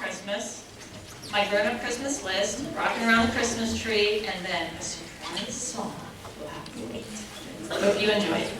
Christmas, my grown-up Christmas list, rocking around the Christmas tree, and then a surprise song. You'll have to wait. Hope you enjoy it.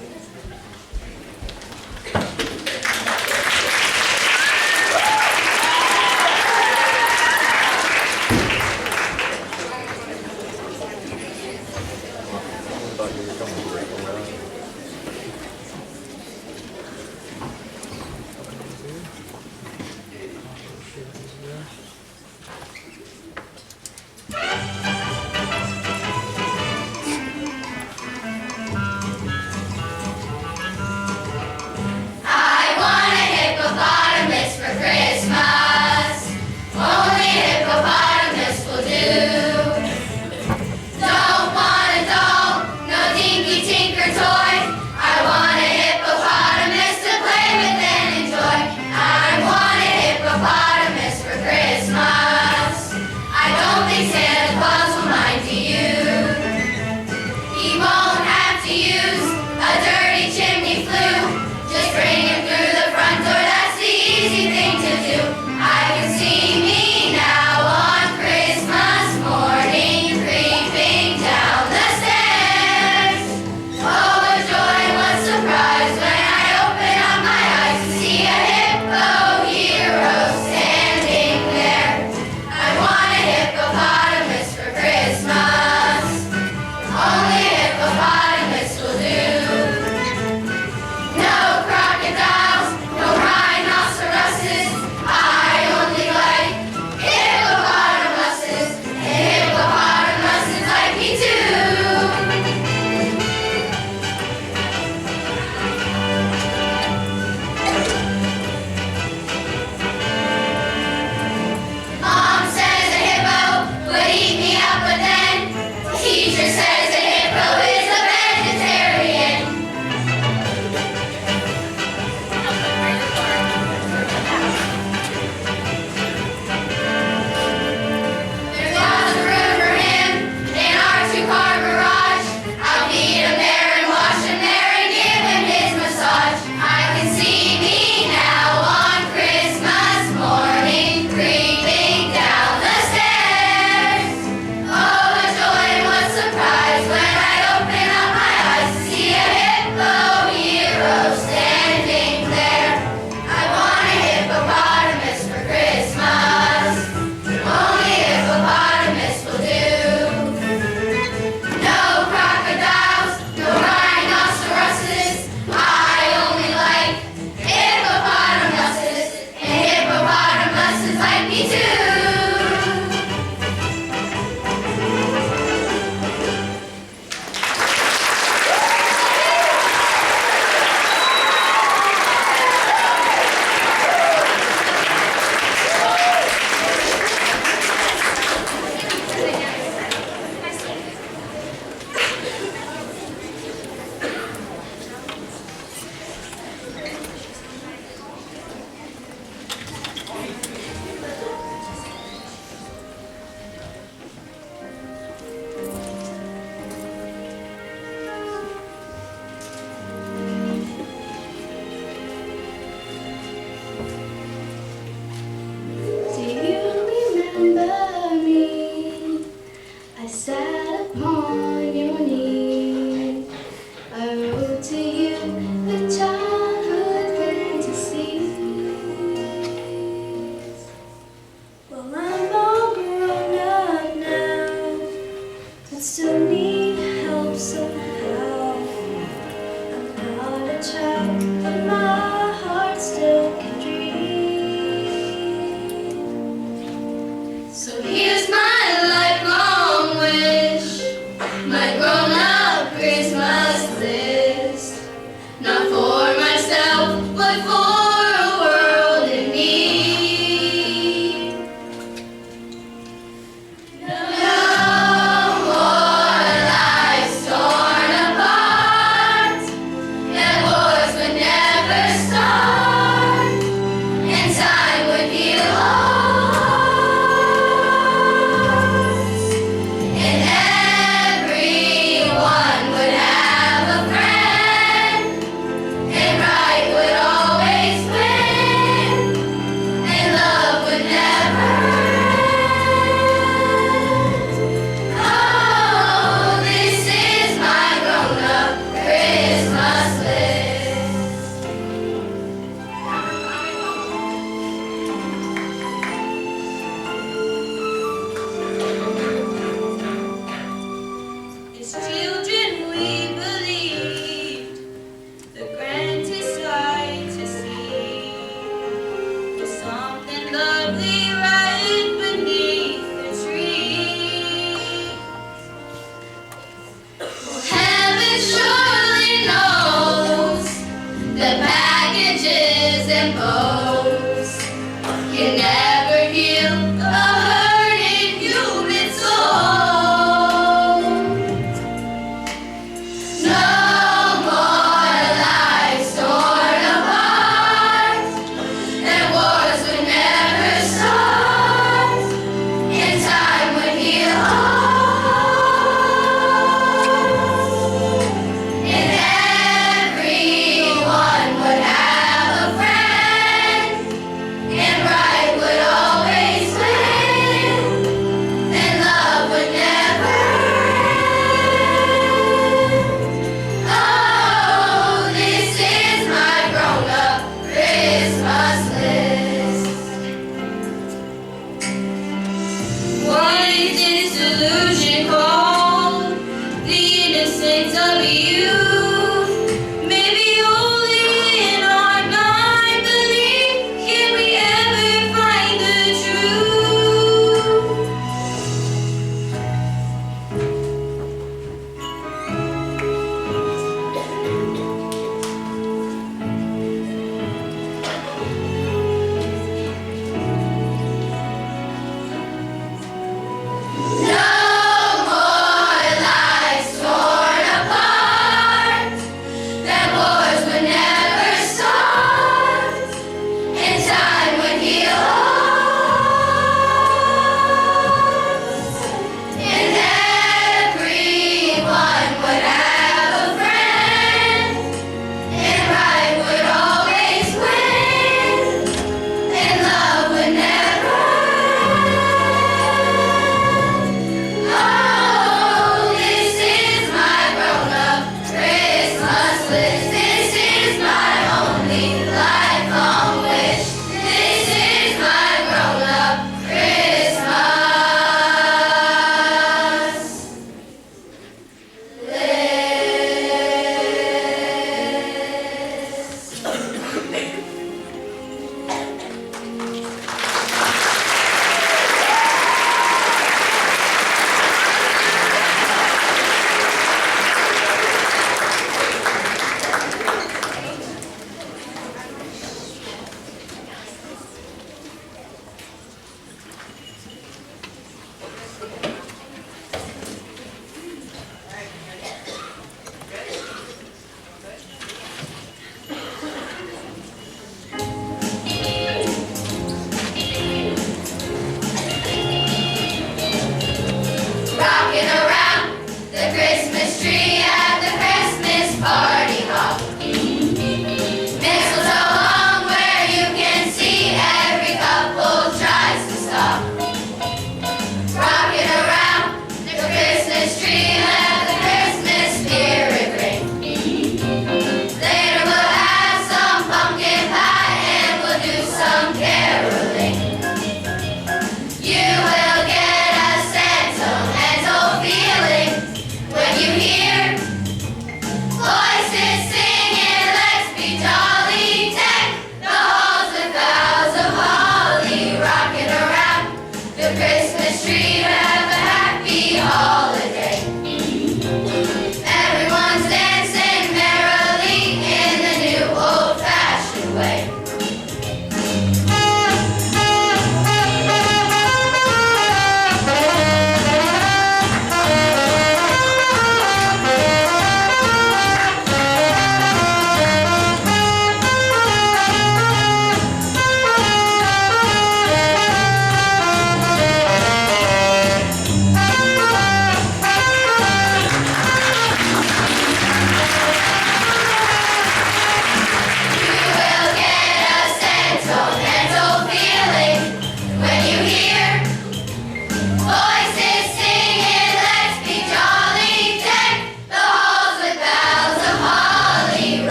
Never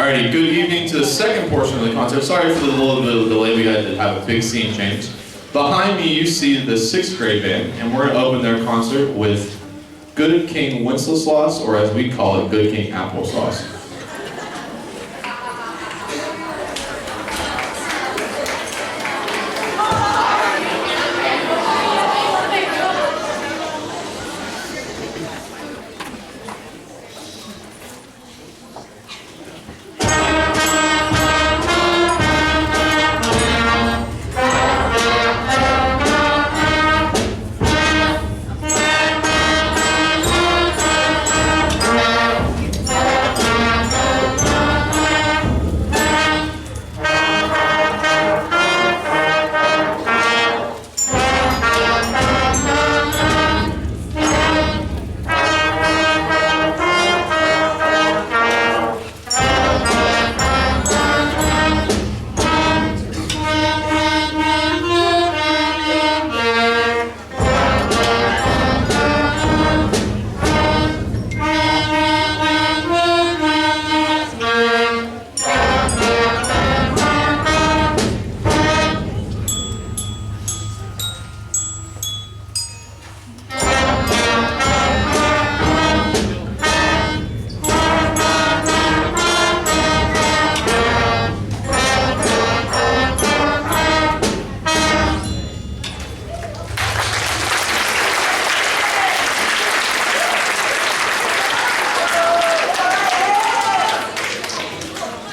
Alrighty, good evening to the second portion of the concert. Sorry for the little bit of delay, we had to have a big scene change. Behind me you see the 6th grade band, and we're going to open their concert with Good King Wenceslas, or as we call it, Good King Applesauce.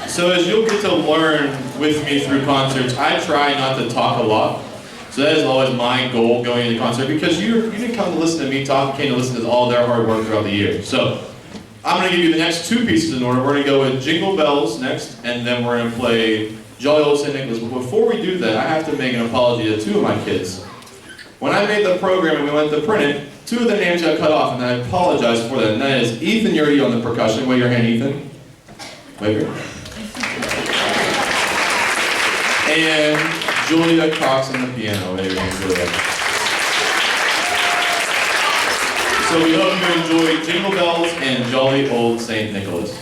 So as you'll get to learn with me through concerts, I try not to talk a lot. So that is always my goal going into concert, because you didn't come to listen to me talk, you came to listen to all their hard work throughout the year. So I'm going to give you the next 2 pieces in order. We're going to go with Jingle Bells next, and then we're going to play Jolly Old St. Nicholas. But before we do that, I have to make an apology to 2 of my kids. When I made the program and we went to print it, 2 of their names got cut off, and I apologize for that. And that is Ethan Yurdy on the percussion. Wave your hand, Ethan. Wave your hand. And Julia Cox on the piano. Wave your hand, Julia. So we hope you enjoy Jingle Bells and Jolly Old St. Nicholas.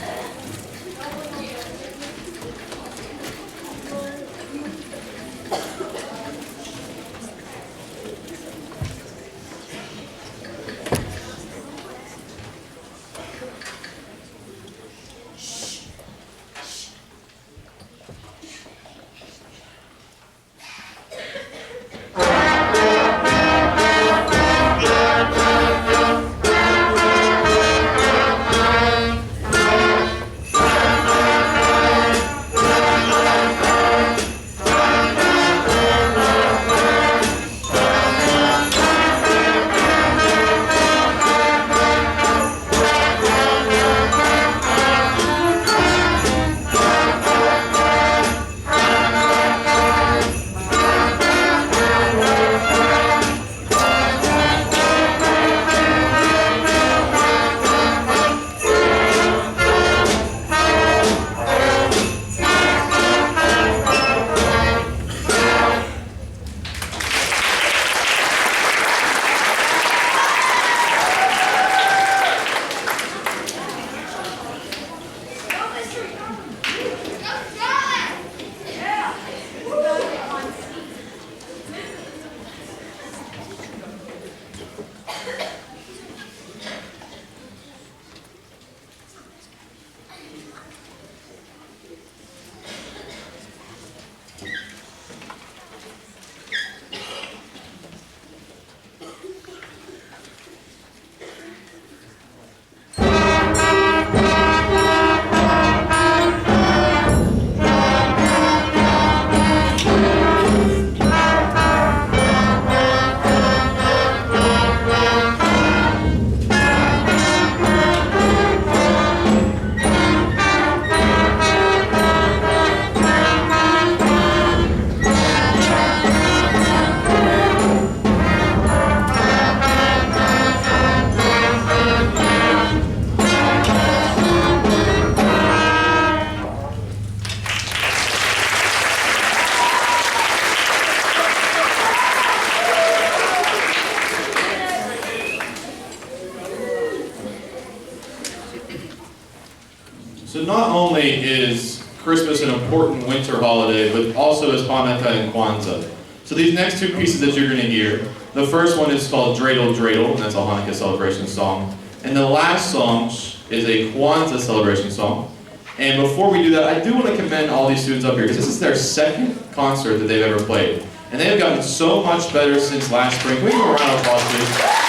So not only is Christmas an important winter holiday, but also is Hanukkah and Kwanzaa. So these next two pieces that you're going to hear, the first one is called Dreidel Dreidel, and that's a Hanukkah celebration song. And the last song is a Kwanzaa celebration song. And before we do that, I do want to commend all these students up here, because this is their second concert that they've ever played. And they have gotten so much better since last spring. Can we give them a round of applause, please?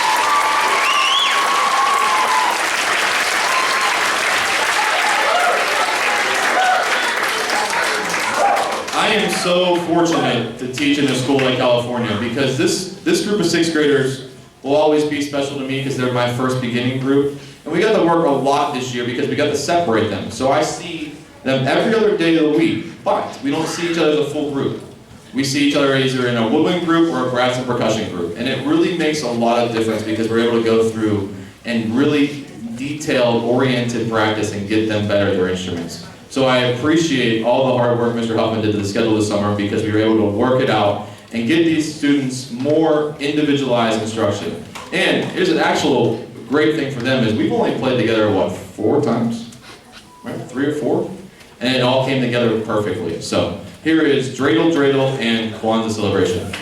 I am so fortunate to teach in a school like California, because this group of sixth graders will always be special to me because they're my first beginning group. And we got to work a lot this year because we got to separate them. So I see them every other day of the week, but we don't see each other as a full group. We see each other either in a woodwind group or a brass and percussion group. And it really makes a lot of difference because we're able to go through and really detailed, oriented practice and get them better at their instruments. So I appreciate all the hard work Mr. Huffman did to the schedule this summer, because we were able to work it out and get these students more individualized instruction. And here's an actual great thing for them is we've only played together, what, 4 times? Right? 3 or 4? And it all came together perfectly. So here is Dreidel Dreidel and Kwanzaa Celebration.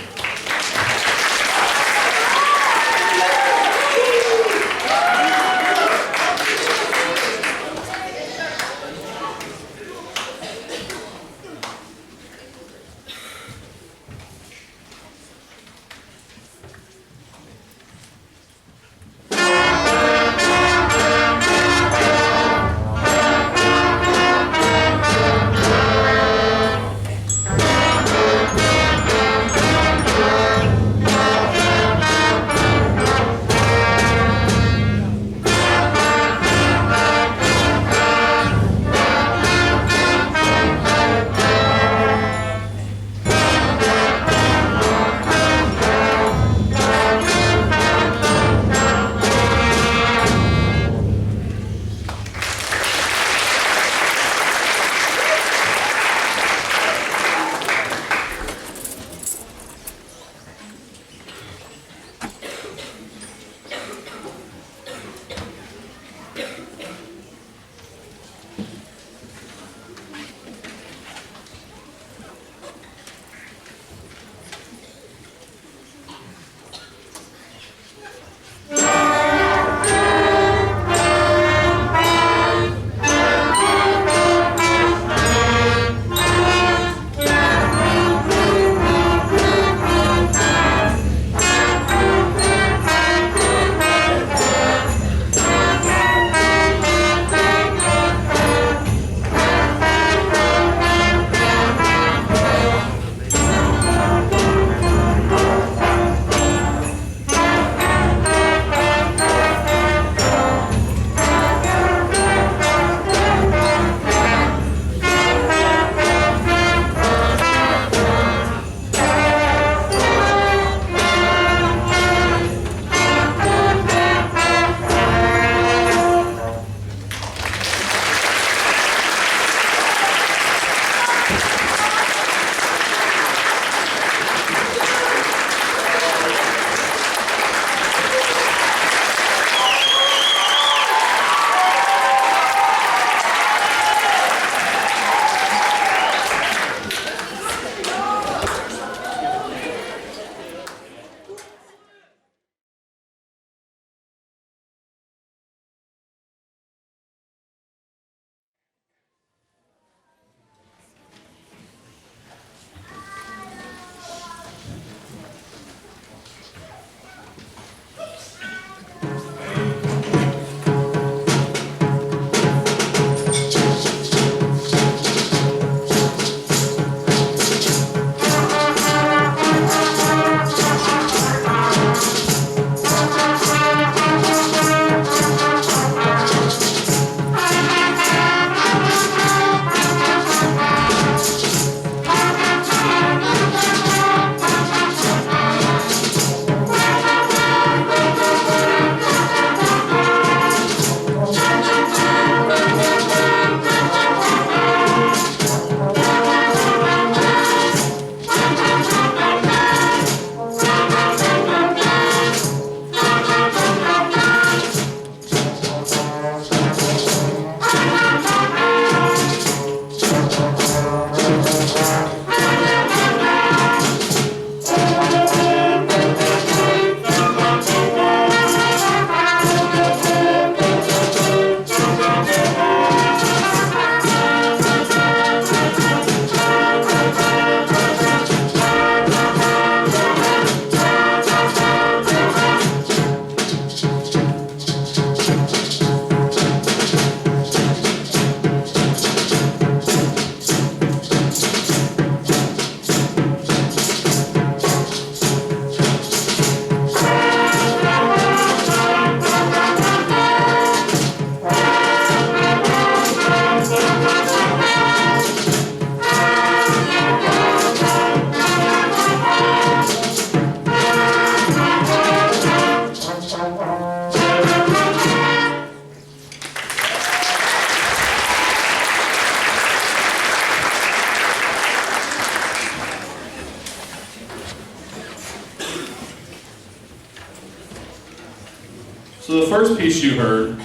So the first piece you heard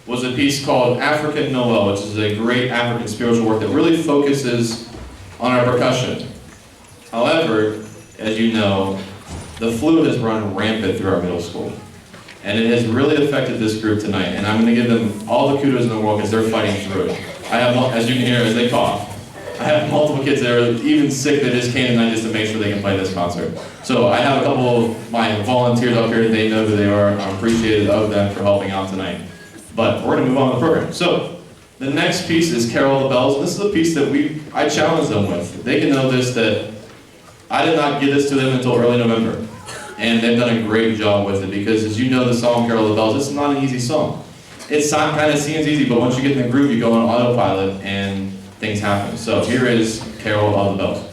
was a piece called African Noel, which is a great African spiritual work that really focuses on our percussion. However, as you know, the flu has run rampant through our middle school. And it has really affected this group tonight. And I'm going to give them all the kudos in the world because they're fighting through it. I have, as you can hear as they cough, I have multiple kids that are even sick that just came tonight just to make sure they can play this concert. So I have a couple of my volunteers up here. They know who they are. I'm appreciative of them for helping out tonight. But we're going to move on to the program. So the next piece is Carol of the Bells. This is a piece that I challenged them with. They can know this, that I did not give this to them until early November. And they've done a great job with it because, as you know, the song Carol of the Bells, it's not an easy song. It kind of seems easy, but once you get in the groove, you go on autopilot and things happen. So here is Carol of the Bells.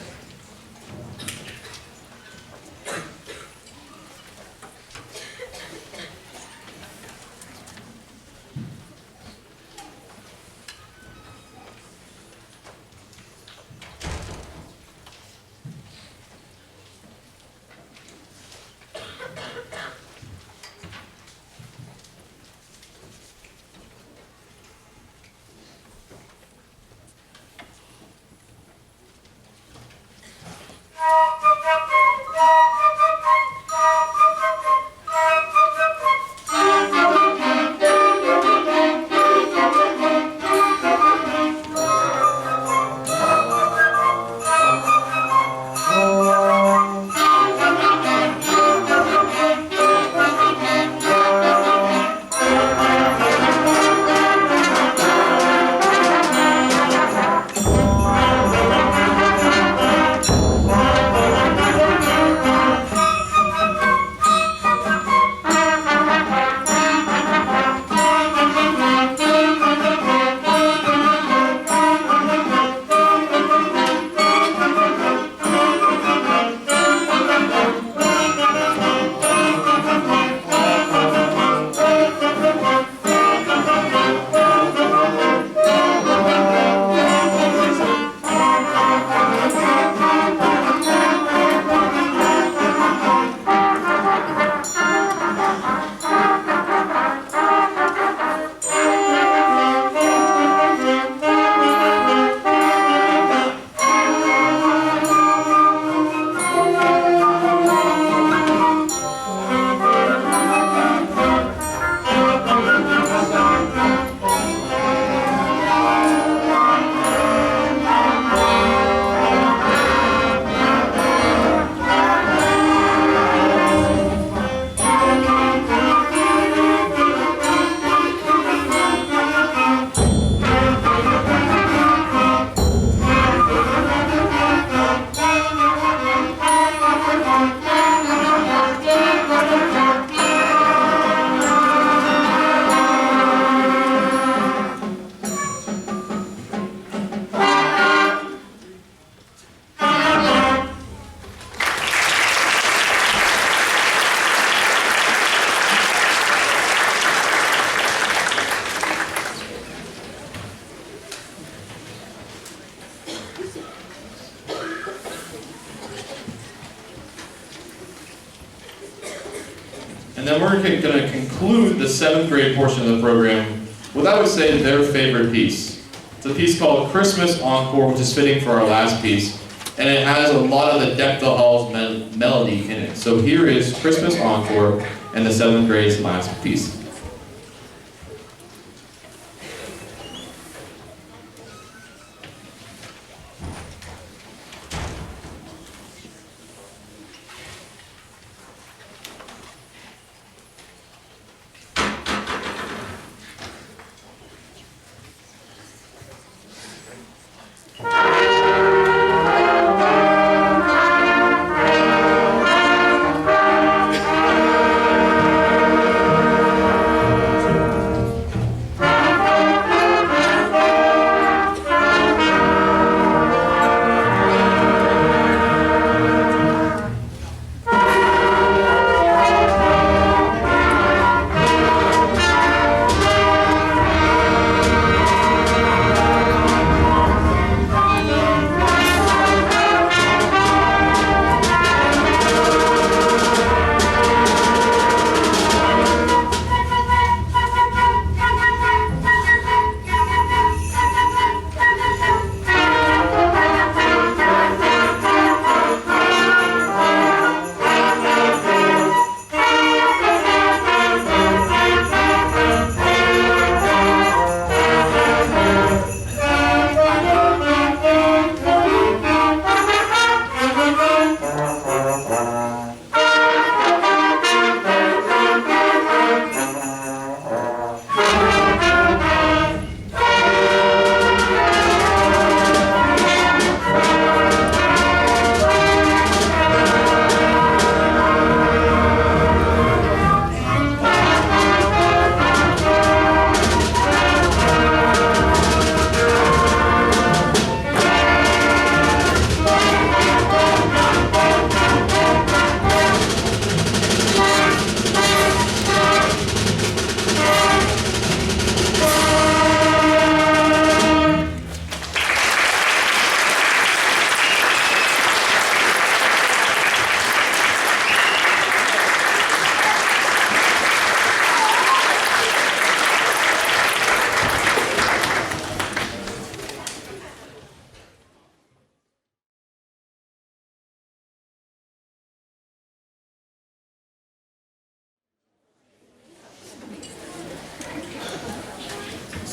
And then we're going to conclude the 7th grade portion of the program with, I would say, their favorite piece. It's a piece called Christmas Encore, which is fitting for our last piece. And it has a lot of the Deck the Halls melody in it. So here is Christmas Encore and the 7th grade's last piece.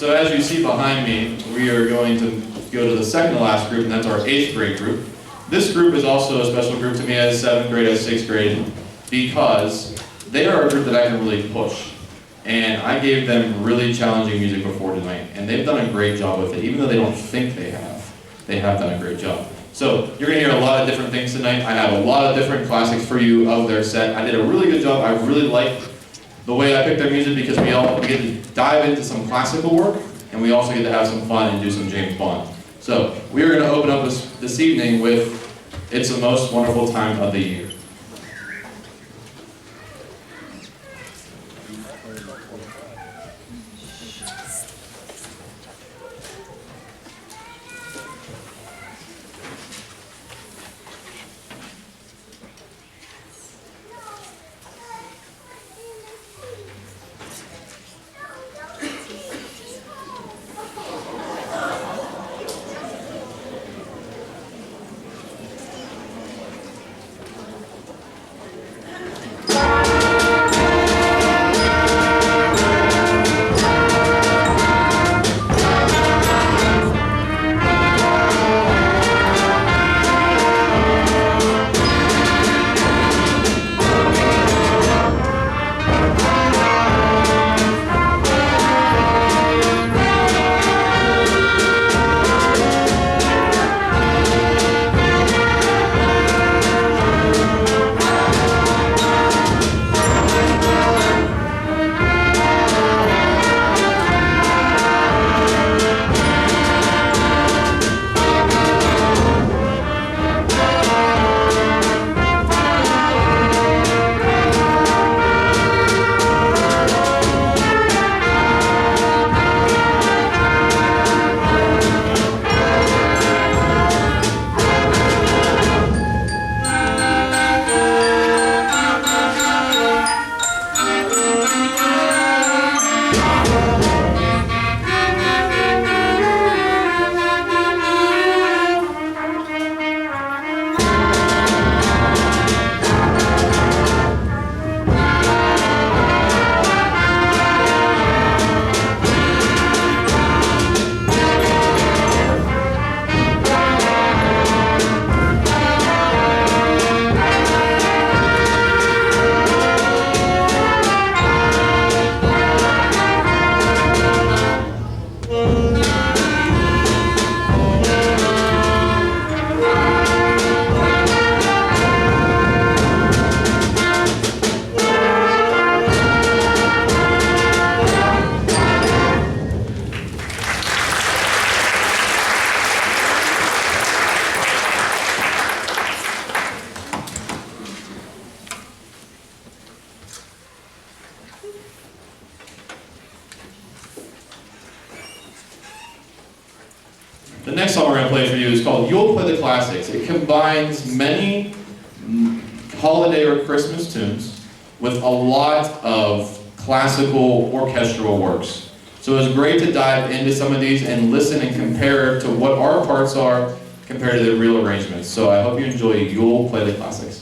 So as you see behind me, we are going to go to the second to last group, and that's our 8th grade group. This group is also a special group to me as 7th grade, as 6th grade, because they are a group that I can really push. And I gave them really challenging music before tonight, and they've done a great job with it. Even though they don't think they have done a great job. So you're going to hear a lot of different things tonight. I have a lot of different classics for you of their set. I did a really good job. I really like the way I picked their music because we get to dive into some classical work, and we also get to have some fun and do some James Bond. So we are going to open up this evening with It's the Most Wonderful Time of the Year. The next song we're going to play for you is called You'll Play the Classics. It combines many holiday or Christmas tunes with a lot of classical orchestral works. So it's great to dive into some of these and listen and compare to what our parts are compared to the real arrangements. So I hope you enjoy You'll Play the Classics.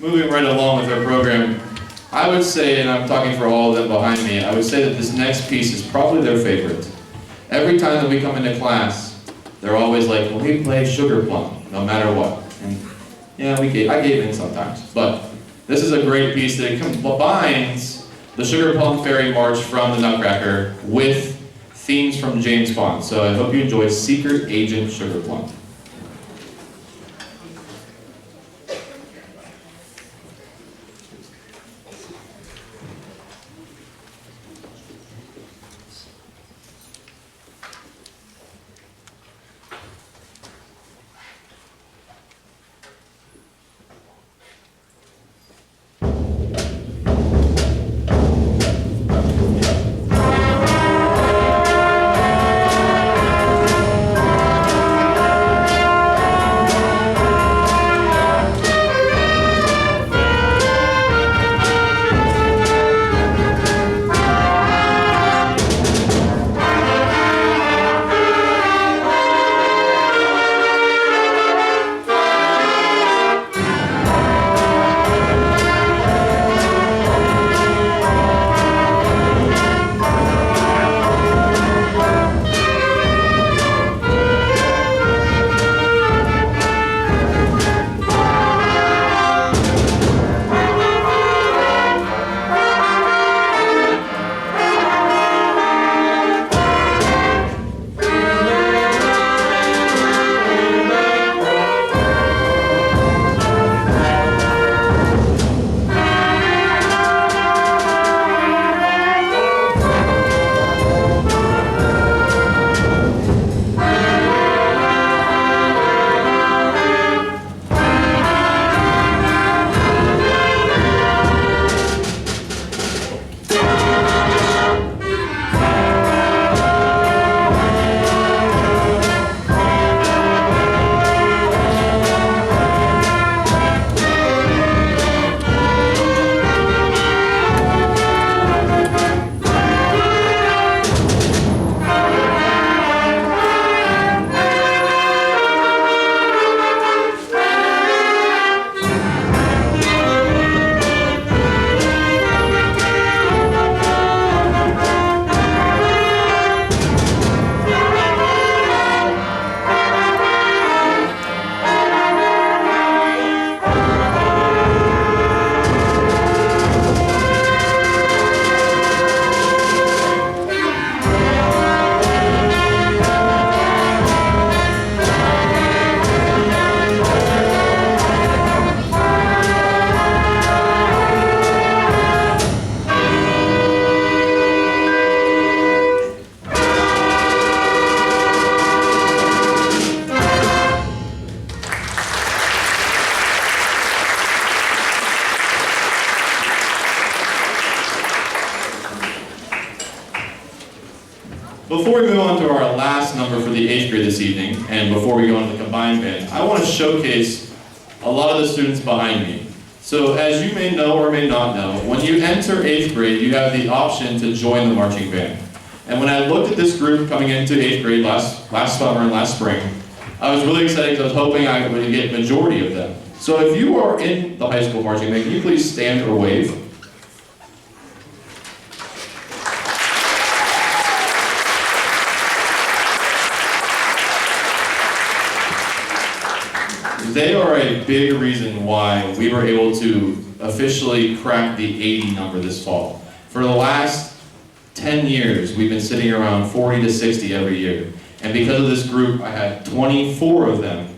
moving right along with our program, I would say, and I'm talking for all of them behind me, I would say that this next piece is probably their favorite. Every time that we come into class, they're always like, "Well, we play Sugar Plum, no matter what." And yeah, I gave in sometimes, but this is a great piece that combines the Sugar Plum Fairy March from the Nutcracker with themes from James Bond. So I hope you enjoy Secret Agent Sugar Plum. Before we move on to our last number for the 8th grade this evening, and before we go on to the combined band, I want to showcase a lot of the students behind me. So as you may know or may not know, when you enter 8th grade, you have the option to join the marching band. And when I looked at this group coming into 8th grade last summer and last spring, I was really excited because I was hoping I would get majority of them. So if you are in the high school marching band, can you please stand or wave? They are a big reason why we were able to officially crack the 80 number this fall. For the last 10 years, we've been sitting around 40 to 60 every year. And because of this group, I had 24 of them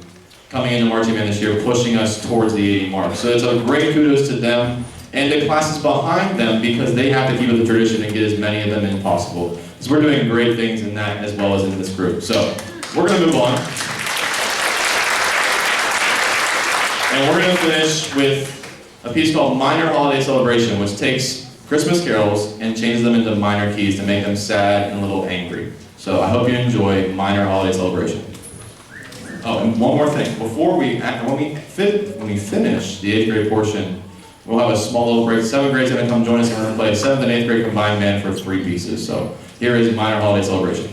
coming into marching band this year, pushing us towards the 80 mark. So it's a great kudos to them and the classes behind them because they have to keep with the tradition and get as many of them as possible. So we're doing great things in that as well as in this group. So we're going to move on. And we're going to finish with a piece called Minor Holiday Celebration, which takes Christmas carols and changes them into minor keys to make them sad and a little angry. So I hope you enjoy Minor Holiday Celebration. Oh, and one more thing. Before when we finish the 8th grade portion, we'll have a small little break. 7th grade's going to come join us and we're going to play 7th and 8th grade combined band for 3 pieces. So here is Minor Holiday Celebration.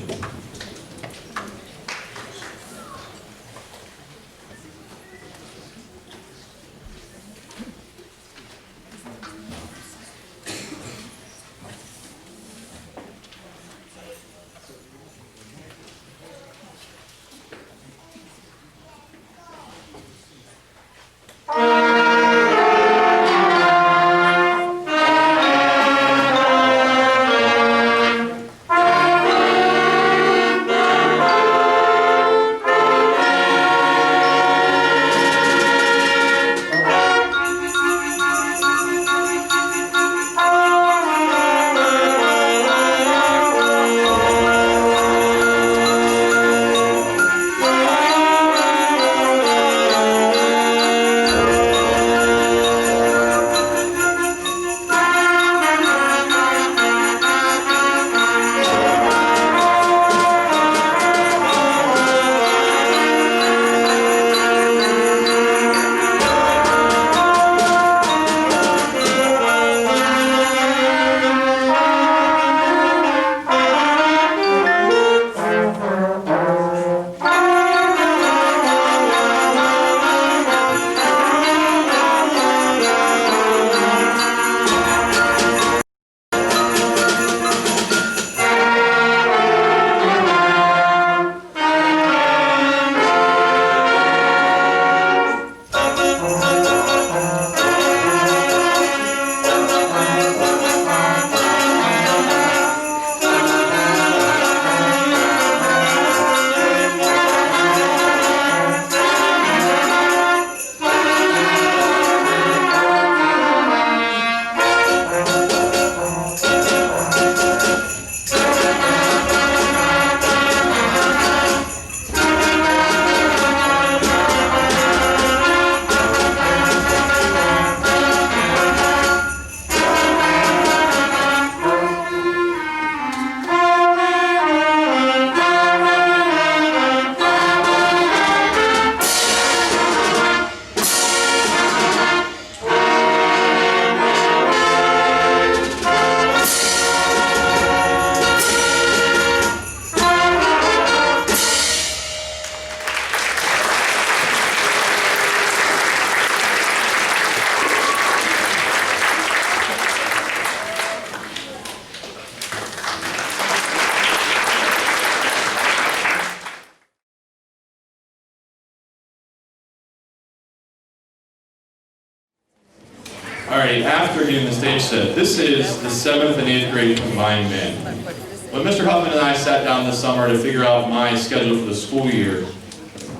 Alright, after getting the stage set, this is the 7th and 8th grade combined band. When Mr. Huffman and I sat down this summer to figure out my schedule for the school year,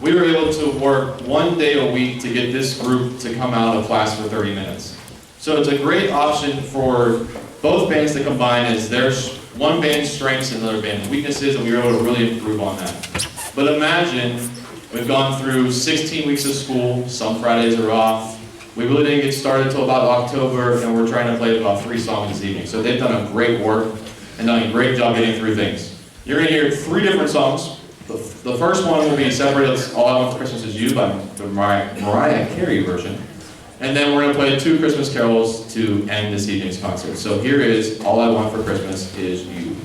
we were able to work one day a week to get this group to come out of class for 30 minutes. So it's a great option for both bands to combine as there's one band's strengths and another band's weaknesses, and we were able to really improve on that. But imagine, we've gone through 16 weeks of school, some Fridays are off. We really didn't get started until about October, and we're trying to play about 3 songs this evening. So they've done a great work and done a great job getting through things. You're going to hear 3 different songs. The first one will be Separated All I Want for Christmas Is You by the Mariah Carey version. And then we're going to play 2 Christmas carols to end this evening's concert. So here is All I Want for Christmas Is You.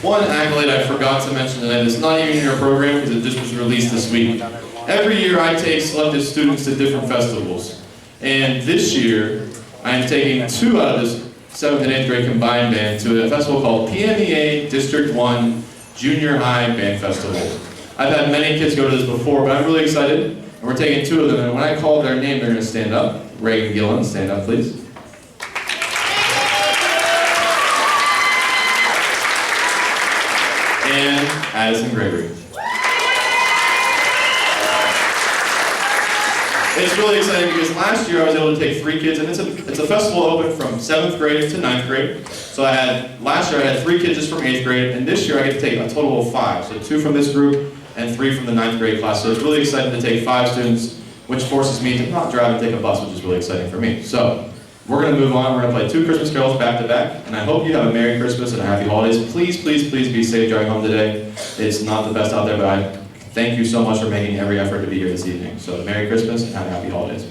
One accolade I forgot to mention tonight, it's not even in your program because it just was released this week. Every year I take selected students to different festivals. And this year, I am taking 2 out of this 7th and 8th grade combined band to a festival called PMEA District 1 Junior High Band Festival. I've had many kids go to this before, but I'm really excited. And we're taking 2 of them, and when I call their name, they're going to stand up. Reagan Gillen, stand up please. And Addison Gregory. It's really exciting because last year I was able to take 3 kids, and it's a festival open from 7th grade to 9th grade. So last year I had 3 kids just from 8th grade, and this year I get to take a total of 5. So 2 from this group and 3 from the 9th grade class. So it's really exciting to take 5 students, which forces me to not drive and take a bus, which is really exciting for me. So we're going to move on. We're going to play 2 Christmas carols back to back, and I hope you have a Merry Christmas and a Happy Holidays. Please, please, please be safe driving home today. It's not the best out there, but I thank you so much for making every effort to be here this evening. So Merry Christmas and Happy Holidays.